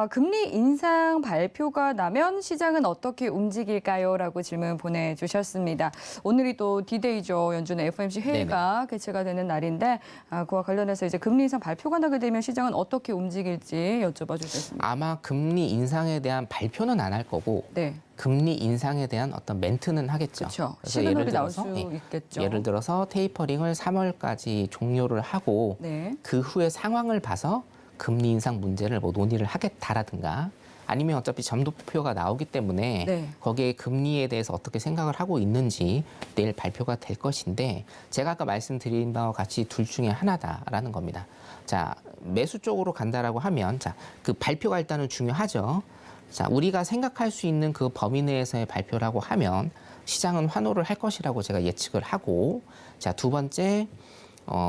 금리 인상 발표가 나면 시장은 어떻게 움직일까요? 라고 질문 보내주셨습니다. 오늘이 또 D-Day죠. 연준의 FOMC 회의가 개최가 되는 날인데 그와 관련해서 이제 금리 인상 발표가 나게 되면 시장은 어떻게 움직일지 여쭤봐 주셨습니다. 아마 금리 인상에 대한 발표는 안 할 거고 네. 금리 인상에 대한 어떤 멘트는 하겠죠. 그렇죠. 그래서 시그널이 나올 수 있겠죠. 예를 들어서 테이퍼링을 3월까지 종료를 하고 네. 그 후에 상황을 봐서 금리 인상 문제를 논의를 하겠다라든가 아니면 어차피 점도표가 나오기 때문에 네. 거기에 금리에 대해서 어떻게 생각을 하고 있는지 내일 발표가 될 것인데 제가 아까 말씀드린 바와 같이 둘 중에 하나다라는 겁니다. 자, 매수 쪽으로 간다라고 하면 그 발표가 일단은 중요하죠. 자, 우리가 생각할 수 있는 그 범위 내에서의 발표라고 하면 시장은 환호를 할 것이라고 제가 예측을 하고, 자, 두 번째,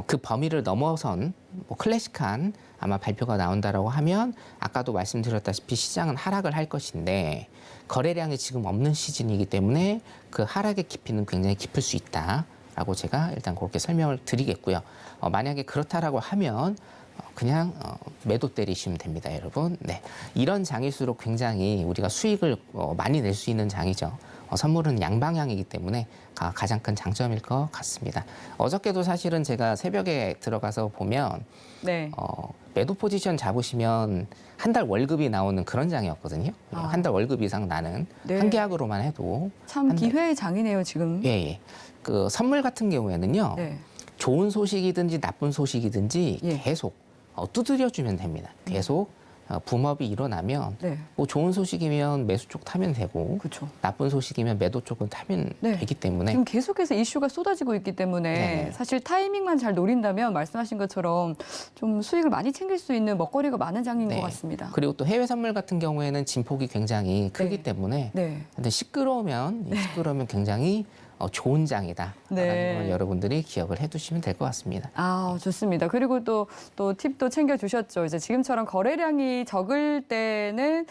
그 범위를 넘어선 클래식한 아마 발표가 나온다라고 하면 아까도 말씀드렸다시피 시장은 하락을 할 것인데 거래량이 지금 없는 시즌이기 때문에 그 하락의 깊이는 굉장히 깊을 수 있다라고 제가 일단 그렇게 설명을 드리겠고요. 만약에 그렇다라고 하면 그냥 매도 때리시면 됩니다, 여러분. 네, 이런 장일수록 굉장히 우리가 수익을 많이 낼 수 있는 장이죠. 선물은 양방향이기 때문에 가장 큰 장점일 것 같습니다. 어저께도 사실은 제가 새벽에 들어가서 보면 네. 매도 포지션 잡으시면 한 달 월급이 나오는 그런 장이었거든요. 한 달 월급 이상 나는 네. 한 계약으로만 해도 참 기회의 장이네요, 지금. 예. 그 선물 같은 경우에는요. 네. 좋은 소식이든지 나쁜 소식이든지 예. 계속 두드려주면 됩니다. 계속 붐업이 일어나면 네. 뭐 좋은 소식이면 매수 쪽 타면 되고 그렇죠. 나쁜 소식이면 매도 쪽은 타면 네. 되기 때문에 지금 계속해서 이슈가 쏟아지고 있기 때문에 네. 사실 타이밍만 잘 노린다면 말씀하신 것처럼 좀 수익을 많이 챙길 수 있는 먹거리가 많은 장인 네. 것 같습니다. 그리고 또 해외 선물 같은 경우에는 진폭이 굉장히 크기 네. 때문에 네. 근데 시끄러우면 굉장히 좋은 장이다라는 네. 걸 여러분들이 기억을 해두시면 될 것 같습니다. 아, 좋습니다. 그리고 또 팁도 챙겨주셨죠. 이제 지금처럼 거래량이 적을 때는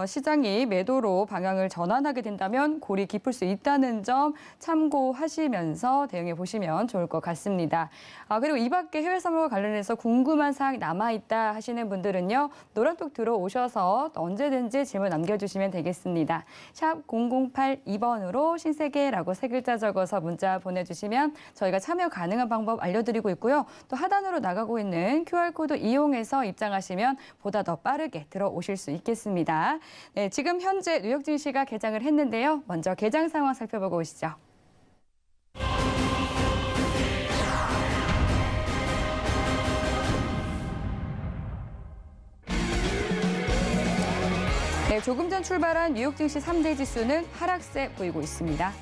시장이 매도로 방향을 전환하게 된다면 골이 깊을 수 있다는 점 참고하시면서 대응해 보시면 좋을 것 같습니다. 그리고 이 밖에 해외 선물과 관련해서 궁금한 사항이 남아있다 하시는 분들은요. 노란톡 들어오셔서 언제든지 질문 남겨주시면 되겠습니다. 샵 0082번으로 신세계라고 라고 3글자 적어서 문자 보내주시면 저희가 참여 가능한 방법 알려드리고 있고요. 또 하단으로 나가고 있는 QR코드 이용해서 입장하시면 보다 더 빠르게 들어오실 수 있겠습니다. 네, 지금 현재 뉴욕 증시가 개장을 했는데요. 먼저 개장 상황 살펴보고 오시죠. 네, 조금 전 출발한 뉴욕 증시 3대 지수는 하락세 보이고 있습니다.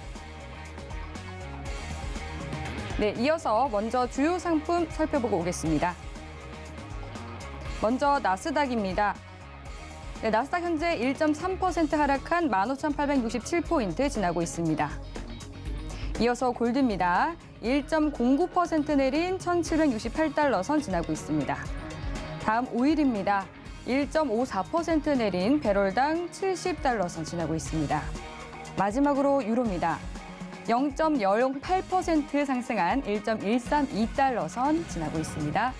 네, 이어서 먼저 주요 상품 살펴보고 오겠습니다. 먼저 나스닥입니다. 네, 나스닥 현재 1.3% 하락한 15,867포인트 지나고 있습니다. 이어서 골드입니다. 1.09% 내린 1,768달러 선 지나고 있습니다. 다음 오일입니다. 1.54% 내린 배럴당 70달러 선 지나고 있습니다. 마지막으로 유로입니다. 0.08% 상승한 1.132달러 선 지나고 있습니다.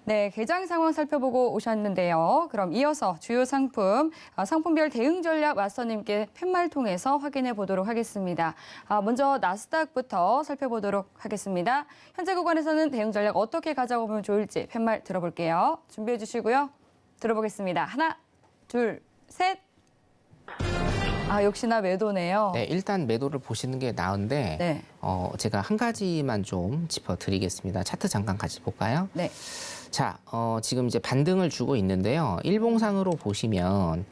네, 개장 상황 살펴보고 오셨는데요. 그럼 이어서 주요 상품별 대응 전략 마스터님께 팻말 통해서 확인해 보도록 하겠습니다. 먼저 나스닥부터 살펴보도록 하겠습니다. 현재 구간에서는 대응 전략 어떻게 가져가면 좋을지 팻말 들어볼게요. 준비해 주시고요. 들어보겠습니다. 하나, 둘, 셋. 역시나 매도네요. 네, 일단 매도를 보시는 게 나은데 네. 제가 한 가지만 좀 짚어드리겠습니다. 차트 잠깐 같이 볼까요? 네. 자, 지금 이제 반등을 주고 있는데요. 일봉상으로 보시면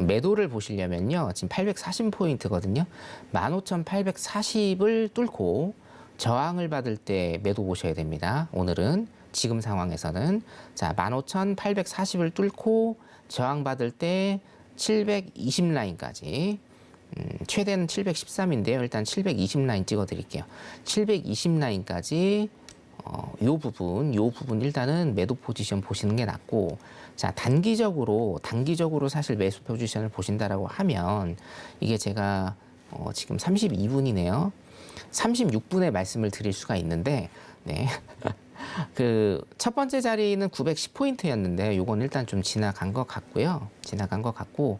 매도를 보시려면요. 지금 840포인트거든요. 15,840을 뚫고 저항을 받을 때 매도 보셔야 됩니다. 오늘은 지금 상황에서는 자, 15,840을 뚫고 저항 받을 때 720 라인까지 최대는 713인데요. 일단 720 라인 찍어드릴게요. 720 라인까지 요 부분 일단은 매도 포지션 보시는 게 낫고, 자, 단기적으로 사실 매수 포지션을 보신다라고 하면 이게 제가 지금 32분이네요. 36분에 말씀을 드릴 수가 있는데, 네. 그 첫 번째 자리는 910포인트였는데 요건 일단 좀 지나간 것 같고요. 지나간 것 같고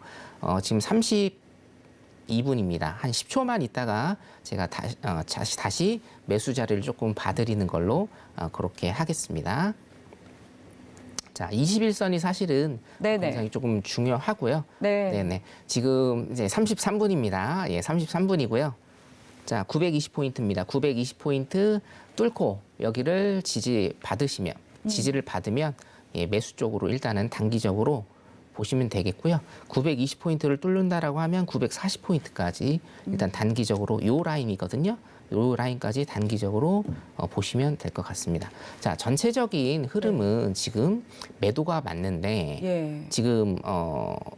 지금 32분입니다. 한 10초만 있다가 제가 다시 매수 자리를 조금 봐드리는 걸로 그렇게 하겠습니다. 자, 21선이 사실은 네네. 굉장히 조금 중요하고요. 네. 네네. 지금 이제 33분입니다. 예, 33분이고요. 자, 920포인트입니다. 920포인트 뚫고 여기를 지지를 받으면 예, 매수 쪽으로 일단은 단기적으로 보시면 되겠고요. 920포인트를 뚫는다라고 하면 940포인트까지 일단 단기적으로 요 라인이거든요. 요 라인까지 단기적으로 보시면 될 것 같습니다. 자, 전체적인 흐름은 지금 매도가 맞는데 예. 지금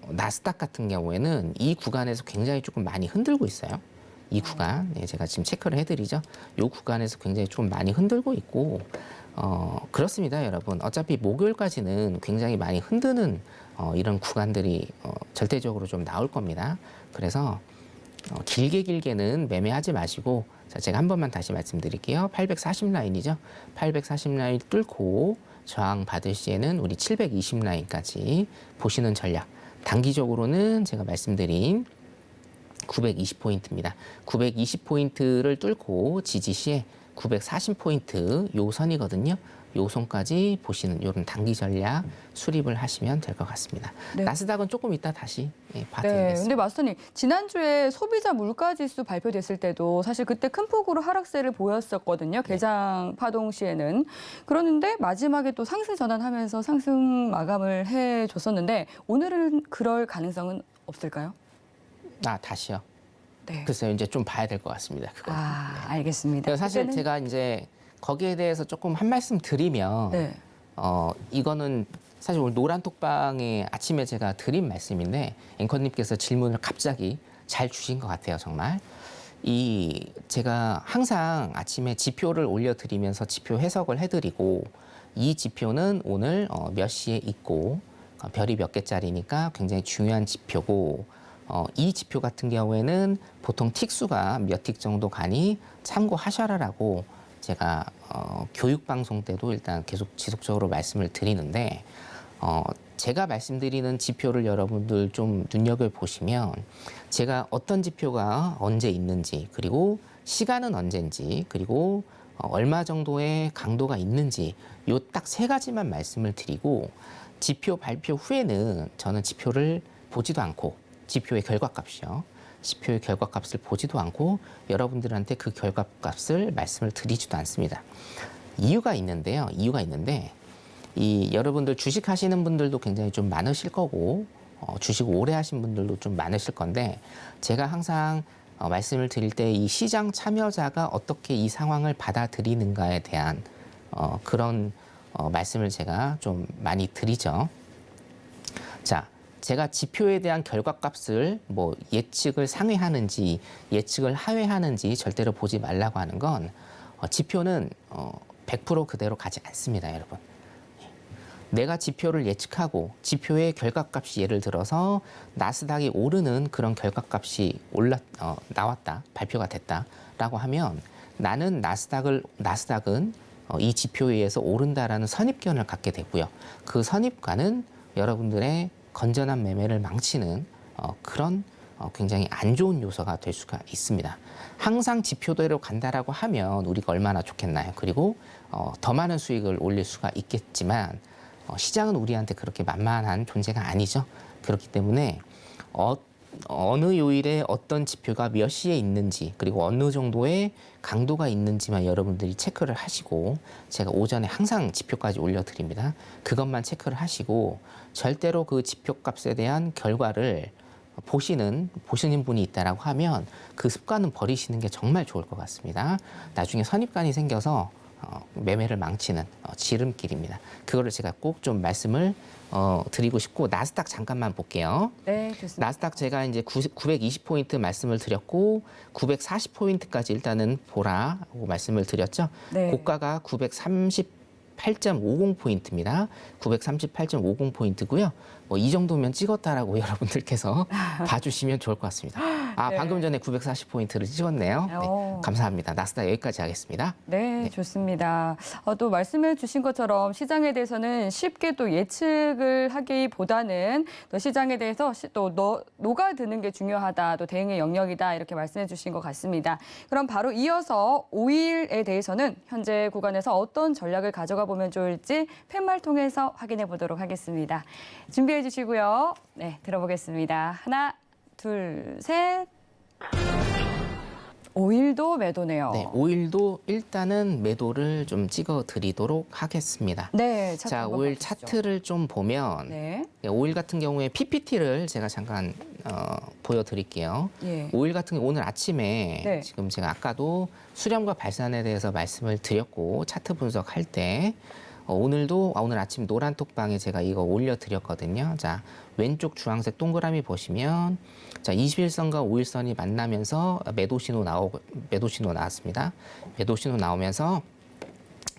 나스닥 같은 경우에는 이 구간에서 굉장히 조금 많이 흔들고 있어요. 이 구간, 네, 제가 지금 체크를 해드리죠. 이 구간에서 굉장히 좀 많이 흔들고 있고, 그렇습니다, 여러분. 어차피 목요일까지는 굉장히 많이 흔드는 이런 구간들이 절대적으로 좀 나올 겁니다. 그래서 길게는 매매하지 마시고, 자, 제가 한 번만 다시 말씀드릴게요. 840 라인이죠. 840 라인 뚫고 저항 받을 시에는 우리 720 라인까지 보시는 전략. 단기적으로는 제가 말씀드린 920포인트입니다. 920포인트를 뚫고 지지 시에 940포인트 요 선이거든요. 요 선까지 보시는 이런 단기 전략 수립을 하시면 될 것 같습니다. 네. 나스닥은 조금 이따 다시 네, 봐드리겠습니다. 근데 마스터님 지난주에 소비자 물가지수 발표됐을 때도 사실 그때 큰 폭으로 하락세를 보였었거든요. 개장 파동 시에는. 그러는데 마지막에 또 상승 전환하면서 상승 마감을 해줬었는데 오늘은 그럴 가능성은 없을까요? 다시요. 네. 글쎄요, 이제 좀 봐야 될 것 같습니다. 그거. 알겠습니다. 사실 그때는- 제가 이제 거기에 대해서 조금 한 말씀 드리면 네. 이거는 사실 오늘 노란톡방에 아침에 제가 드린 말씀인데 앵커님께서 질문을 갑자기 잘 주신 것 같아요, 정말. 제가 항상 아침에 지표를 올려드리면서 지표 해석을 해드리고 이 지표는 오늘 몇 시에 있고 별이 몇 개짜리니까 굉장히 중요한 지표고 이 지표 같은 경우에는 보통 틱수가 몇 틱 정도 가니 참고하셔라라고 제가 교육 방송 때도 일단 계속 지속적으로 말씀을 드리는데 제가 말씀드리는 지표를 여러분들 좀 눈여겨보시면 제가 어떤 지표가 언제 있는지 그리고 시간은 언제인지 그리고 얼마 정도의 강도가 있는지 요 딱 세 가지만 말씀을 드리고 지표 발표 후에는 저는 지표를 보지도 않고 지표의 결과값이요. 지표의 결과값을 보지도 않고 여러분들한테 그 결과값을 말씀을 드리지도 않습니다. 이유가 있는데 이 여러분들 주식 하시는 분들도 굉장히 좀 많으실 거고 주식 오래 하신 분들도 좀 많으실 건데 제가 항상 말씀을 드릴 때 이 시장 참여자가 어떻게 이 상황을 받아들이는가에 대한 그런 말씀을 제가 좀 많이 드리죠. 자, 제가 지표에 대한 결과값을 뭐 예측을 상회하는지 예측을 하회하는지 절대로 보지 말라고 하는 건 지표는 100% 그대로 가지 않습니다, 여러분. 내가 지표를 예측하고 지표의 결과값이 예를 들어서 나스닥이 오르는 그런 결과값이 나왔다, 발표가 됐다라고 하면 나는 나스닥은 이 지표에 의해서 오른다라는 선입견을 갖게 되고요. 그 선입관은 여러분들의 건전한 매매를 망치는 그런 굉장히 안 좋은 요소가 될 수가 있습니다. 항상 지표대로 간다라고 하면 우리가 얼마나 좋겠나요? 그리고 더 많은 수익을 올릴 수가 있겠지만 시장은 우리한테 그렇게 만만한 존재가 아니죠. 그렇기 때문에 어느 요일에 어떤 지표가 몇 시에 있는지 그리고 어느 정도의 강도가 있는지만 여러분들이 체크를 하시고 제가 오전에 항상 지표까지 올려드립니다. 그것만 체크를 하시고 절대로 그 지표값에 대한 결과를 보시는 분이 있다라고 하면 그 습관은 버리시는 게 정말 좋을 것 같습니다. 나중에 선입관이 생겨서 매매를 망치는 지름길입니다. 그거를 제가 꼭 좀 말씀을 드리고 싶고 나스닥 잠깐만 볼게요. 네, 좋습니다. 나스닥 제가 이제 920포인트 말씀을 드렸고 940포인트까지 일단은 보라고 말씀을 드렸죠. 네. 고가가 938.50포인트입니다. 938.50포인트고요. 뭐 이 정도면 찍었다라고 여러분들께서 봐주시면 좋을 것 같습니다. 네. 방금 전에 940포인트를 찍었네요. 네, 감사합니다. 나스닥 여기까지 하겠습니다. 네, 좋습니다. 또 말씀해 주신 것처럼 시장에 대해서는 쉽게 또 예측을 하기보다는 또 시장에 대해서 또 녹아드는 게 중요하다, 또 대응의 영역이다 이렇게 말씀해 주신 것 같습니다. 그럼 바로 이어서 5일에 대해서는 현재 구간에서 어떤 전략을 가져가 보면 좋을지 팻말 통해서 확인해 보도록 하겠습니다. 준비해 주시고요. 네, 들어보겠습니다. 하나, 둘, 셋. 5일도 매도네요. 네, 5일도 일단은 매도를 좀 찍어 드리도록 하겠습니다. 네, 자, 5일 차트를 좀 보면 네. 5일 같은 경우에 PPT를 제가 잠깐 보여드릴게요. 예. 5일 같은 경우 오늘 아침에 네. 지금 제가 아까도 수렴과 발산에 대해서 말씀을 드렸고 차트 분석할 때 오늘도 오늘 아침 노란 톡방에 제가 이거 올려드렸거든요. 자, 왼쪽 주황색 동그라미 보시면 자 21선과 5일선이 만나면서 매도 신호 나왔습니다. 매도 신호 나오면서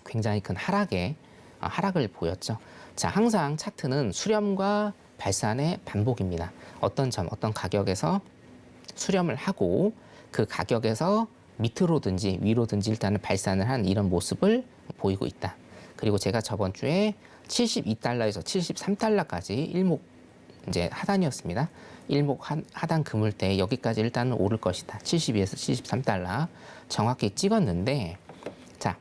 굉장히 큰 하락을 보였죠. 자, 항상 차트는 수렴과 발산의 반복입니다. 어떤 가격에서 수렴을 하고 그 가격에서 밑으로든지 위로든지 일단은 발산을 한 이런 모습을 보이고 있다. 그리고 제가 저번 주에 72달러에서 73달러까지 일목 이제 하단이었습니다. 일목 하단 금을 때 여기까지 일단은 오를 것이다. 72에서 73달러 정확히 찍었는데 자,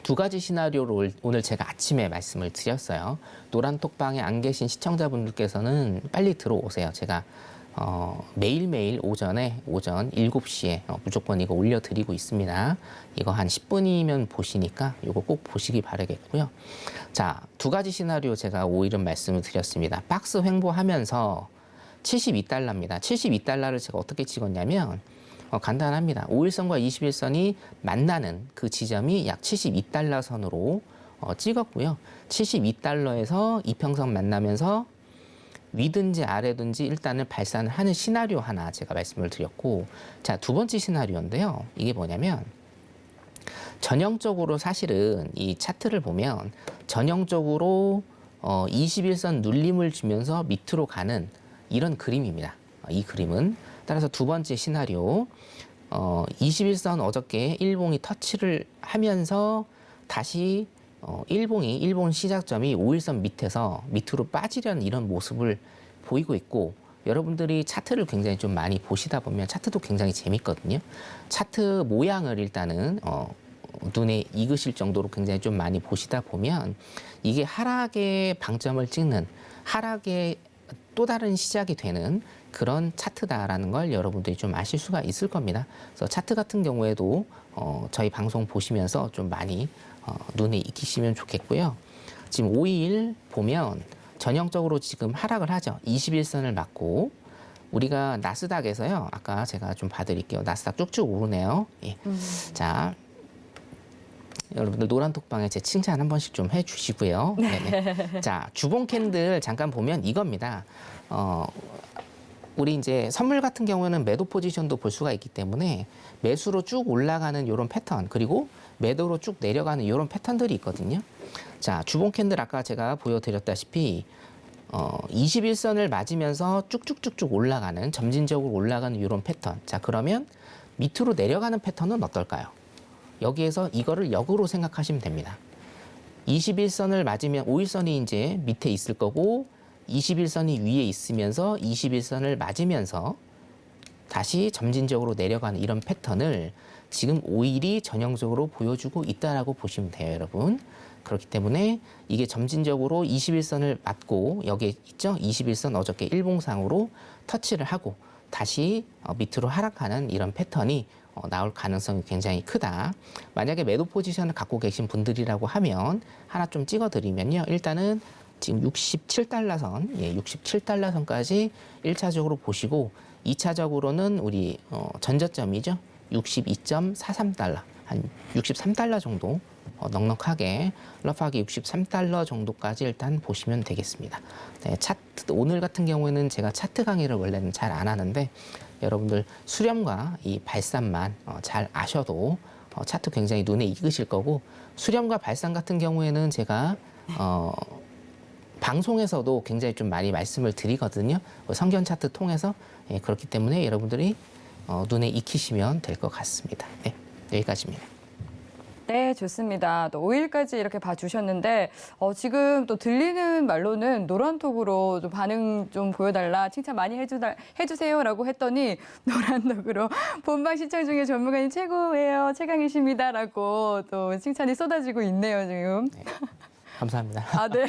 두 가지 시나리오를 오늘 제가 아침에 말씀을 드렸어요. 노란 톡방에 안 계신 시청자분들께서는 빨리 들어오세요. 제가 매일매일 오전 7시에 무조건 이거 올려드리고 있습니다. 이거 한 10분이면 보시니까 이거 꼭 보시기 바라겠고요. 자, 두 가지 시나리오 제가 5일은 말씀을 드렸습니다. 박스 횡보하면서 72달러입니다. 72달러를 제가 어떻게 찍었냐면 간단합니다. 5일선과 21선이 만나는 그 지점이 약 72달러 선으로 찍었고요. 72달러에서 이평선 만나면서 위든지 아래든지 일단은 발산을 하는 시나리오 하나 제가 말씀을 드렸고 자, 두 번째 시나리오인데요. 이게 뭐냐면 전형적으로 사실은 이 차트를 보면 전형적으로 21선 눌림을 주면서 밑으로 가는 이런 그림입니다. 이 그림은 따라서 두 번째 시나리오 21선 어저께 일봉이 터치를 하면서 다시 일본 시작점이 5일선 밑으로 빠지려는 이런 모습을 보이고 있고, 여러분들이 차트를 굉장히 좀 많이 보시다 보면 차트도 굉장히 재밌거든요. 차트 모양을 일단은 눈에 익으실 정도로 굉장히 좀 많이 보시다 보면 이게 하락의 방점을 찍는, 하락의 또 다른 시작이 되는 그런 차트다라는 걸 여러분들이 좀 아실 수가 있을 겁니다. 그래서 차트 같은 경우에도 저희 방송 보시면서 좀 많이 눈에 익히시면 좋겠고요. 지금 5일 보면 전형적으로 지금 하락을 하죠. 21선을 맞고, 우리가 나스닥에서요. 아까 제가 좀 봐드릴게요. 나스닥 쭉쭉 오르네요. 예. 자, 여러분들 노란 톡방에 제 칭찬 한 번씩 좀 해주시고요. 네네. 자, 주봉 캔들 잠깐 보면 이겁니다. 우리 이제 선물 같은 경우에는 매도 포지션도 볼 수가 있기 때문에 매수로 쭉 올라가는 이런 패턴, 그리고 매도로 쭉 내려가는 이런 패턴들이 있거든요. 자, 주봉 캔들 아까 제가 보여드렸다시피 21선을 맞으면서 쭉쭉쭉쭉 올라가는, 점진적으로 올라가는 이런 패턴. 자, 그러면 밑으로 내려가는 패턴은 어떨까요? 여기에서 이거를 역으로 생각하시면 됩니다. 21선을 맞으면 5일선이 이제 밑에 있을 거고, 21선이 위에 있으면서 21선을 맞으면서 다시 점진적으로 내려가는 이런 패턴을 지금 5일이 전형적으로 보여주고 있다라고 보시면 돼요, 여러분. 그렇기 때문에 이게 점진적으로 21선을 맞고, 여기에 있죠? 21선 어저께 일봉상으로 터치를 하고 다시 밑으로 하락하는 이런 패턴이 나올 가능성이 굉장히 크다. 만약에 매도 포지션을 갖고 계신 분들이라고 하면 하나 좀 찍어드리면요. 일단은 지금 67달러선, 67달러선까지 1차적으로 보시고, 2차적으로는 우리 전저점이죠. 62.43달러, 한 63달러 정도 넉넉하게 러프하게 63달러 정도까지 일단 보시면 되겠습니다. 네, 차트, 오늘 같은 경우에는 제가 차트 강의를 원래는 잘 안 하는데 여러분들 수렴과 이 발산만 잘 아셔도 차트 굉장히 눈에 익으실 거고, 수렴과 발산 같은 경우에는 제가 방송에서도 굉장히 좀 많이 말씀을 드리거든요. 성견 차트 통해서. 예, 그렇기 때문에 여러분들이 눈에 익히시면 될 것 같습니다. 네, 여기까지입니다. 네, 좋습니다. 또 5일까지 이렇게 봐주셨는데 지금 또 들리는 말로는 노란톡으로 좀 반응 좀 보여달라, 칭찬 많이 해주세요라고 했더니 노란톡으로 본방 시청 중에 전문가님 최고예요, 최강이십니다라고 또 칭찬이 쏟아지고 있네요, 지금. 네, 감사합니다. 아, 네.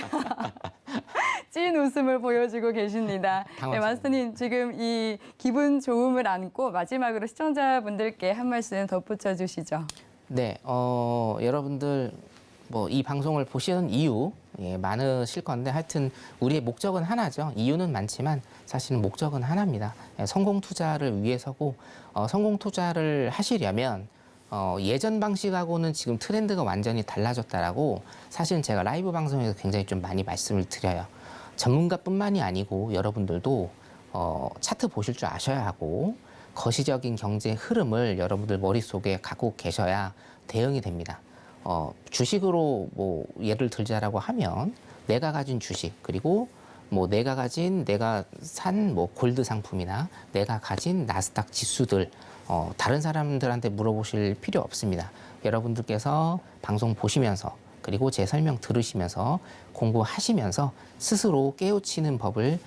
찐 웃음을 보여주고 계십니다. 네, 마스터님 지금 이 기분 좋음을 안고 마지막으로 시청자분들께 한 말씀 덧붙여 주시죠. 네, 여러분들 뭐 이 방송을 보시는 이유 많으실 건데, 하여튼 우리의 목적은 하나죠. 이유는 많지만 사실은 목적은 하나입니다. 성공 투자를 위해서고, 성공 투자를 하시려면 예전 방식하고는 지금 트렌드가 완전히 달라졌다라고 사실은 제가 라이브 방송에서 굉장히 좀 많이 말씀을 드려요. 전문가뿐만이 아니고 여러분들도 차트 보실 줄 아셔야 하고, 거시적인 경제 흐름을 여러분들 머릿속에 갖고 계셔야 대응이 됩니다. 주식으로 뭐 예를 들자라고 하면 내가 가진 주식, 그리고 뭐 내가 산 뭐 골드 상품이나 내가 가진 나스닥 지수들, 다른 사람들한테 물어보실 필요 없습니다. 여러분들께서 방송 보시면서, 그리고 제 설명 들으시면서 공부하시면서 스스로 깨우치는 법을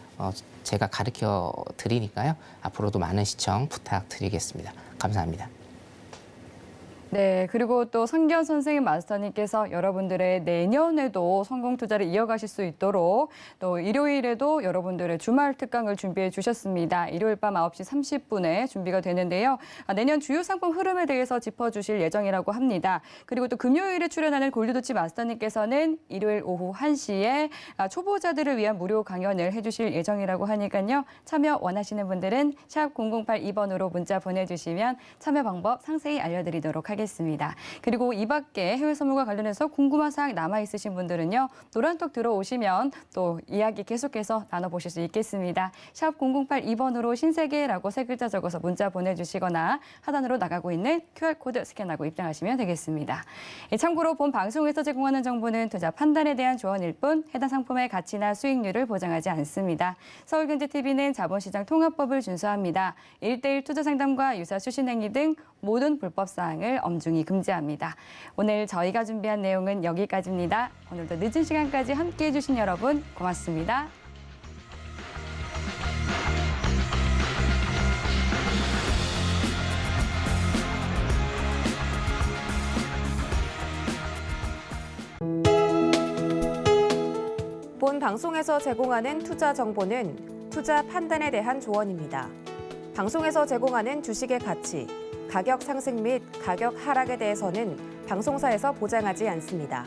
제가 가르쳐 드리니까요. 앞으로도 많은 시청 부탁드리겠습니다. 감사합니다. 네, 그리고 또 성견 선생님 마스터님께서 여러분들의 내년에도 성공 투자를 이어가실 수 있도록 또 일요일에도 여러분들의 주말 특강을 준비해 주셨습니다. 일요일 밤 9시 30분에 준비가 되는데요. 내년 주요 상품 흐름에 대해서 짚어주실 예정이라고 합니다. 그리고 또 금요일에 출연하는 골드도치 마스터님께서는 일요일 오후 1시에 초보자들을 위한 무료 강연을 해주실 예정이라고 하니까요. 참여 원하시는 분들은 샵 0082번으로 문자 보내주시면 참여 방법 상세히 알려드리도록 하겠습니다. 그리고 이 밖에 해외 선물과 관련해서 궁금한 사항 남아있으신 분들은요. 노란톡 들어오시면 또 이야기 계속해서 나눠보실 수 있겠습니다. 샵 0082번으로 신세계라고 세 글자 적어서 문자 보내주시거나 하단으로 나가고 있는 QR코드 스캔하고 입장하시면 되겠습니다. 참고로 본 방송에서 제공하는 정보는 투자 판단에 대한 조언일 뿐 해당 상품의 가치나 수익률을 보장하지 않습니다. 서울경제TV는 자본시장 통합법을 준수합니다. 1:1 투자 상담과 유사 수신행위 등 모든 불법 사항을 엄중히 금지합니다. 오늘 저희가 준비한 내용은 여기까지입니다. 오늘도 늦은 시간까지 함께해 주신 여러분 고맙습니다. 본 방송에서 제공하는 투자 정보는 투자 판단에 대한 조언입니다. 방송에서 제공하는 주식의 가치, 가격 상승 및 가격 하락에 대해서는 방송사에서 보장하지 않습니다.